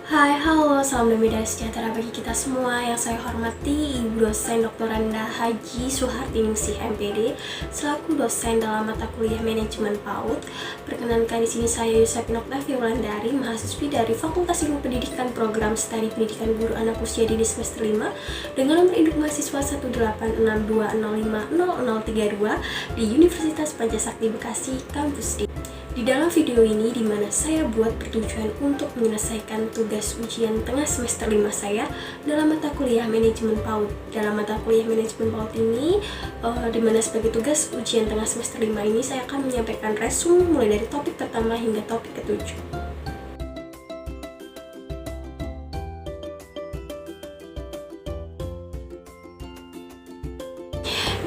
Hai, halo, salam damai dan sejahtera bagi kita semua. Yang saya hormati Ibu dosen Dr. Randa Haji Suhartiningsih MPD selaku dosen dalam mata kuliah Manajemen PAUD. Perkenankan di sini saya Yusepin Oktavia Wulandari, mahasiswi dari Fakultas Ilmu Pendidikan Program Studi Pendidikan Guru Anak Usia Dini semester 5 dengan nomor induk mahasiswa 186200032 di Universitas Pancasakti Bekasi, Kampus D. Di dalam video ini dimana saya buat bertujuan untuk menyelesaikan tugas ujian tengah semester 5 saya dalam mata kuliah Manajemen PAUD. Dalam mata kuliah Manajemen PAUD ini, dimana sebagai tugas ujian tengah semester 5 ini saya akan menyampaikan resume mulai dari topik pertama hingga topik ke-7.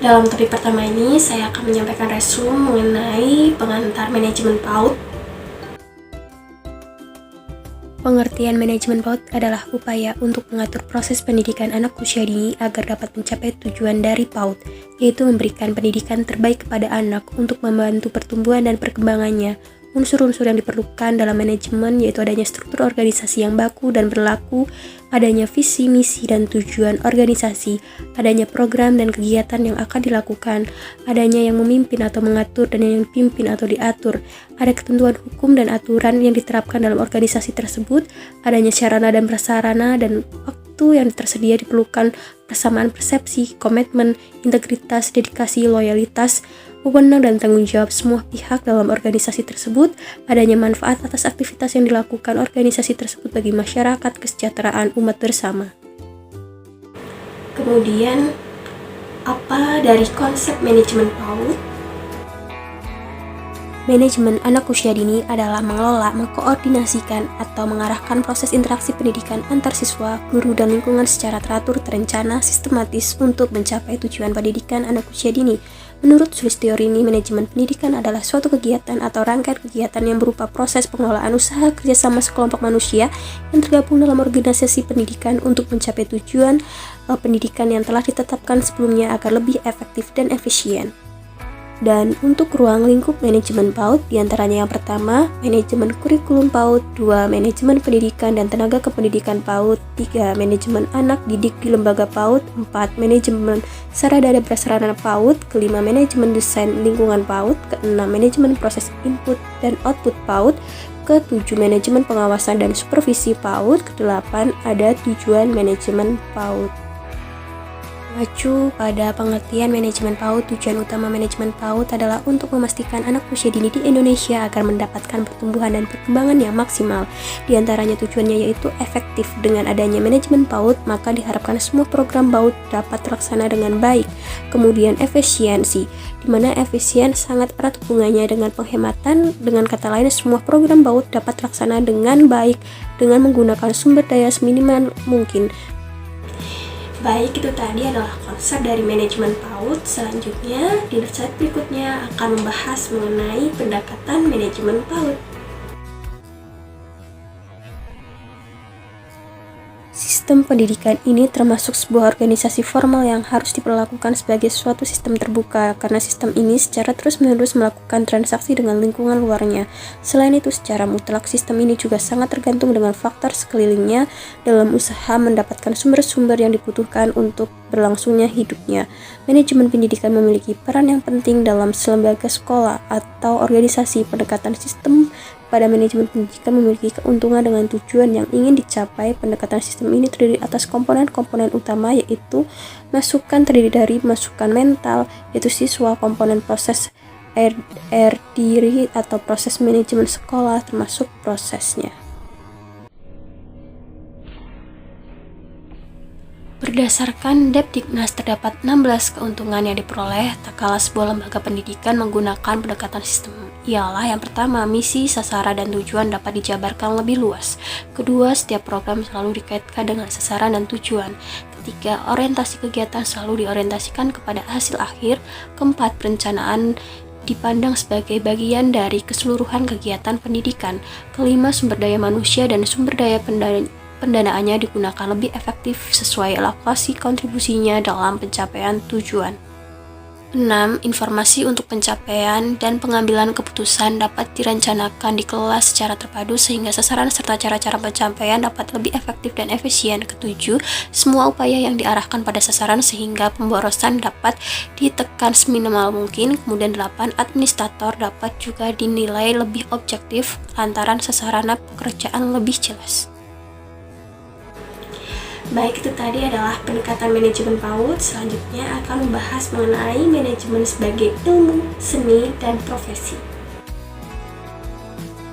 Dalam topik pertama ini, saya akan menyampaikan resume mengenai pengantar manajemen PAUD. Pengertian manajemen PAUD adalah upaya untuk mengatur proses pendidikan anak usia dini agar dapat mencapai tujuan dari PAUD, yaitu memberikan pendidikan terbaik kepada anak untuk membantu pertumbuhan dan perkembangannya. Unsur-unsur yang diperlukan dalam manajemen yaitu adanya struktur organisasi yang baku dan berlaku, adanya visi, misi, dan tujuan organisasi, adanya program dan kegiatan yang akan dilakukan, adanya yang memimpin atau mengatur dan yang dipimpin atau diatur, ada ketentuan hukum dan aturan yang diterapkan dalam organisasi tersebut, adanya sarana dan prasarana dan waktu yang tersedia diperlukan, persamaan persepsi, komitmen, integritas, dedikasi, loyalitas, wewenang dan tanggung jawab semua pihak dalam organisasi tersebut, adanya manfaat atas aktivitas yang dilakukan organisasi tersebut bagi masyarakat, kesejahteraan umat bersama. Kemudian, apa dari konsep manajemen PAUD? Manajemen anak usia dini adalah mengelola, mengkoordinasikan, atau mengarahkan proses interaksi pendidikan antar siswa, guru, dan lingkungan secara teratur, terencana, sistematis untuk mencapai tujuan pendidikan anak usia dini. Menurut Sulistyorini, manajemen pendidikan adalah suatu kegiatan atau rangkaian kegiatan yang berupa proses pengelolaan usaha kerjasama sekelompok manusia yang tergabung dalam organisasi pendidikan untuk mencapai tujuan pendidikan yang telah ditetapkan sebelumnya agar lebih efektif dan efisien. Dan untuk ruang lingkup manajemen PAUD, diantaranya yang pertama, manajemen kurikulum PAUD, 2. Manajemen pendidikan dan tenaga kependidikan PAUD, 3. Manajemen anak didik di lembaga PAUD, 4. Manajemen sarana dan prasarana PAUD, ke-5. Manajemen desain lingkungan PAUD, ke-6. Manajemen proses input dan output PAUD, ke-7. Manajemen pengawasan dan supervisi PAUD, ke-8. Ada tujuan manajemen PAUD. Mengacu pada pengertian manajemen PAUD, tujuan utama manajemen PAUD adalah untuk memastikan anak usia dini di Indonesia agar mendapatkan pertumbuhan dan perkembangan yang maksimal. Di antaranya tujuannya yaitu efektif. Dengan adanya manajemen PAUD, maka diharapkan semua program PAUD dapat terlaksana dengan baik. Kemudian efisiensi, di mana efisien sangat erat hubungannya dengan penghematan. Dengan kata lain, semua program PAUD dapat terlaksana dengan baik dengan menggunakan sumber daya seminimal mungkin. Baik, itu tadi adalah konsep dari manajemen PAUD. Selanjutnya, di slide berikutnya akan membahas mengenai pendekatan manajemen PAUD. Sistem pendidikan ini termasuk sebuah organisasi formal yang harus diperlakukan sebagai suatu sistem terbuka, karena sistem ini secara terus-menerus melakukan transaksi dengan lingkungan luarnya. Selain itu, secara mutlak sistem ini juga sangat tergantung dengan faktor sekelilingnya dalam usaha mendapatkan sumber-sumber yang dibutuhkan untuk berlangsungnya hidupnya. Manajemen pendidikan memiliki peran yang penting dalam lembaga sekolah atau organisasi. Pendekatan sistem pada manajemen pendidikan memiliki keuntungan dengan tujuan yang ingin dicapai. Pendekatan sistem ini terdiri atas komponen-komponen utama, yaitu terdiri dari masukan mental, yaitu siswa, komponen proses diri atau proses manajemen sekolah, termasuk prosesnya. Berdasarkan Depdiknas, terdapat 16 keuntungan yang diperoleh tak kala sebuah lembaga pendidikan menggunakan pendekatan sistem. Ialah yang pertama, misi, sasaran, dan tujuan dapat dijabarkan lebih luas. Kedua, setiap program selalu dikaitkan dengan sasaran dan tujuan. Ketiga, orientasi kegiatan selalu diorientasikan kepada hasil akhir. Keempat, perencanaan dipandang sebagai bagian dari keseluruhan kegiatan pendidikan. Kelima, sumber daya manusia dan sumber daya pendanaannya digunakan lebih efektif sesuai alokasi kontribusinya dalam pencapaian tujuan. 6. Informasi untuk pencapaian dan pengambilan keputusan dapat direncanakan di kelas secara terpadu sehingga sasaran serta cara-cara pencapaian dapat lebih efektif dan efisien. Ketujuh, semua upaya yang diarahkan pada sasaran sehingga pemborosan dapat ditekan seminimal mungkin. Kemudian 8. Administrator dapat juga dinilai lebih objektif lantaran sasaran pekerjaan lebih jelas. Baik, itu tadi adalah pendekatan manajemen PAUD. Selanjutnya akan membahas mengenai manajemen sebagai ilmu, seni, dan profesi.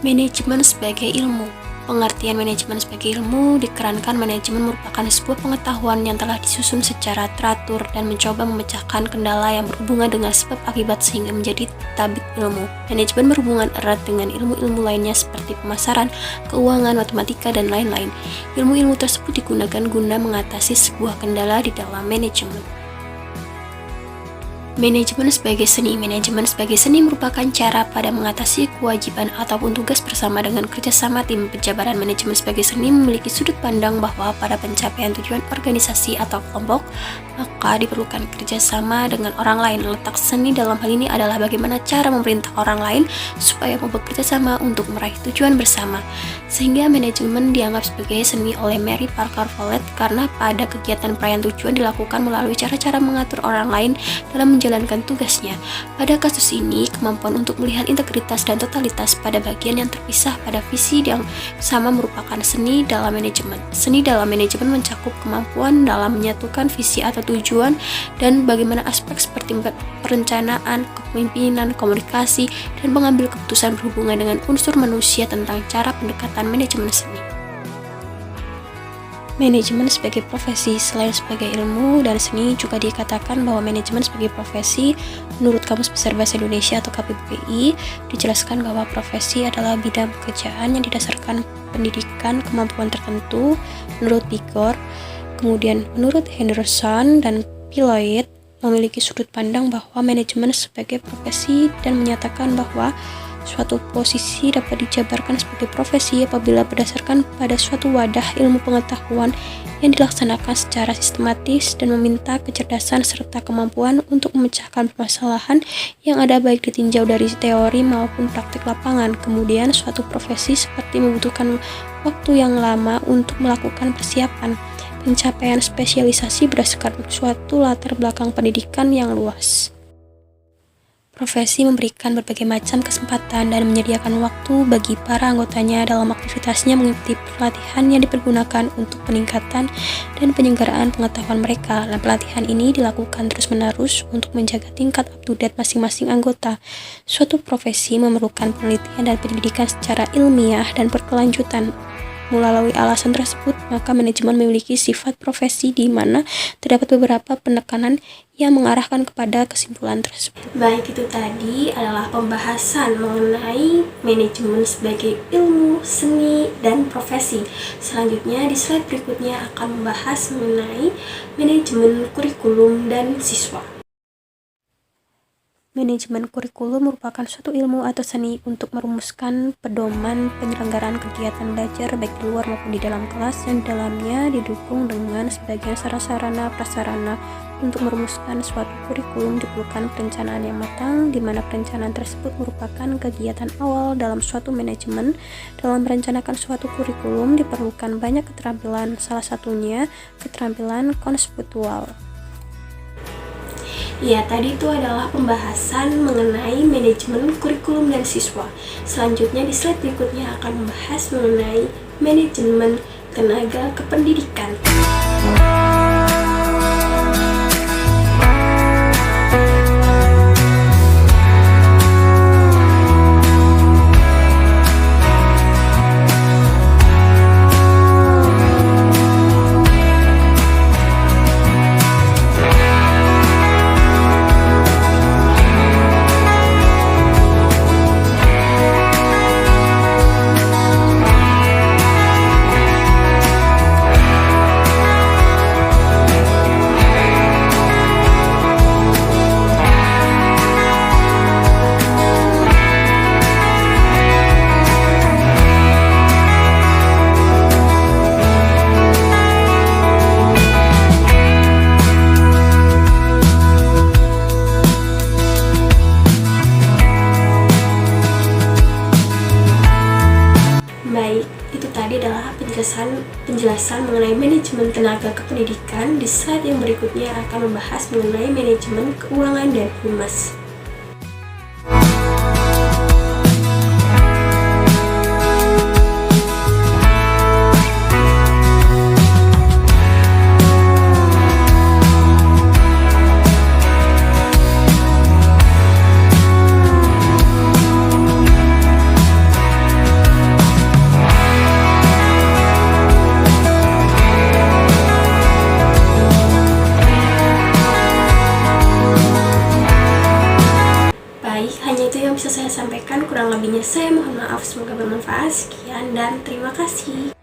Manajemen sebagai ilmu. Pengertian manajemen sebagai ilmu dikerankan manajemen merupakan sebuah pengetahuan yang telah disusun secara teratur dan mencoba memecahkan kendala yang berhubungan dengan sebab akibat sehingga menjadi tabik ilmu. Manajemen berhubungan erat dengan ilmu-ilmu lainnya seperti pemasaran, keuangan, matematika, dan lain-lain. Ilmu-ilmu tersebut digunakan guna mengatasi sebuah kendala di dalam manajemen. Manajemen sebagai seni. Manajemen sebagai seni merupakan cara pada mengatasi kewajiban ataupun tugas bersama dengan kerjasama tim. Penjabaran manajemen sebagai seni memiliki sudut pandang bahwa pada pencapaian tujuan organisasi atau kelompok, maka diperlukan kerjasama dengan orang lain. Letak seni dalam hal ini adalah bagaimana cara memerintah orang lain supaya mau bekerja sama untuk meraih tujuan bersama. Sehingga manajemen dianggap sebagai seni oleh Mary Parker Follett karena pada kegiatan perayaan tujuan dilakukan melalui cara-cara mengatur orang lain dalam menjalankan tugasnya. Pada kasus ini, kemampuan untuk melihat integritas dan totalitas pada bagian yang terpisah pada visi yang sama merupakan seni dalam manajemen. Seni dalam manajemen mencakup kemampuan dalam menyatukan visi atau tujuan dan bagaimana aspek seperti perencanaan, kepemimpinan, komunikasi, dan mengambil keputusan berhubungan dengan unsur manusia tentang cara pendekatan manajemen seni. Manajemen sebagai profesi. Selain sebagai ilmu dan seni, juga dikatakan bahwa manajemen sebagai profesi menurut Kamus Besar Bahasa Indonesia atau KBBI dijelaskan bahwa profesi adalah bidang pekerjaan yang didasarkan pendidikan kemampuan tertentu menurut Bigor. Kemudian menurut Henderson dan Piloid memiliki sudut pandang bahwa manajemen sebagai profesi dan menyatakan bahwa suatu posisi dapat dijabarkan sebagai profesi apabila berdasarkan pada suatu wadah ilmu pengetahuan yang dilaksanakan secara sistematis dan meminta kecerdasan serta kemampuan untuk memecahkan permasalahan yang ada baik ditinjau dari teori maupun praktik lapangan. Kemudian suatu profesi seperti membutuhkan waktu yang lama untuk melakukan persiapan pencapaian spesialisasi berdasarkan suatu latar belakang pendidikan yang luas. Profesi memberikan berbagai macam kesempatan dan menyediakan waktu bagi para anggotanya dalam aktivitasnya mengikuti pelatihan yang dipergunakan untuk peningkatan dan penyelenggaraan pengetahuan mereka. Dan pelatihan ini dilakukan terus-menerus untuk menjaga tingkat up-to-date masing-masing anggota. Suatu profesi memerlukan penelitian dan pendidikan secara ilmiah dan berkelanjutan. Melalui alasan tersebut, maka manajemen memiliki sifat profesi di mana terdapat beberapa penekanan yang mengarahkan kepada kesimpulan tersebut. Baik, itu tadi adalah pembahasan mengenai manajemen sebagai ilmu, seni, dan profesi. Selanjutnya di slide berikutnya akan membahas mengenai manajemen kurikulum dan siswa. Manajemen kurikulum merupakan suatu ilmu atau seni untuk merumuskan pedoman penyelenggaraan kegiatan belajar baik di luar maupun di dalam kelas yang di dalamnya didukung dengan sebagian sarana prasarana. Untuk merumuskan suatu kurikulum diperlukan perencanaan yang matang, di mana perencanaan tersebut merupakan kegiatan awal dalam suatu manajemen. Dalam merencanakan suatu kurikulum diperlukan banyak keterampilan, salah satunya keterampilan konseptual. Ya, tadi itu adalah pembahasan mengenai manajemen kurikulum dan siswa. Selanjutnya di slide berikutnya akan membahas mengenai manajemen tenaga kependidikan. penjelasan mengenai manajemen tenaga kependidikan. Di slide yang berikutnya akan membahas mengenai manajemen keuangan dan humas. Hanya itu yang bisa saya sampaikan, kurang lebihnya saya mohon maaf, semoga bermanfaat. Sekian dan terima kasih.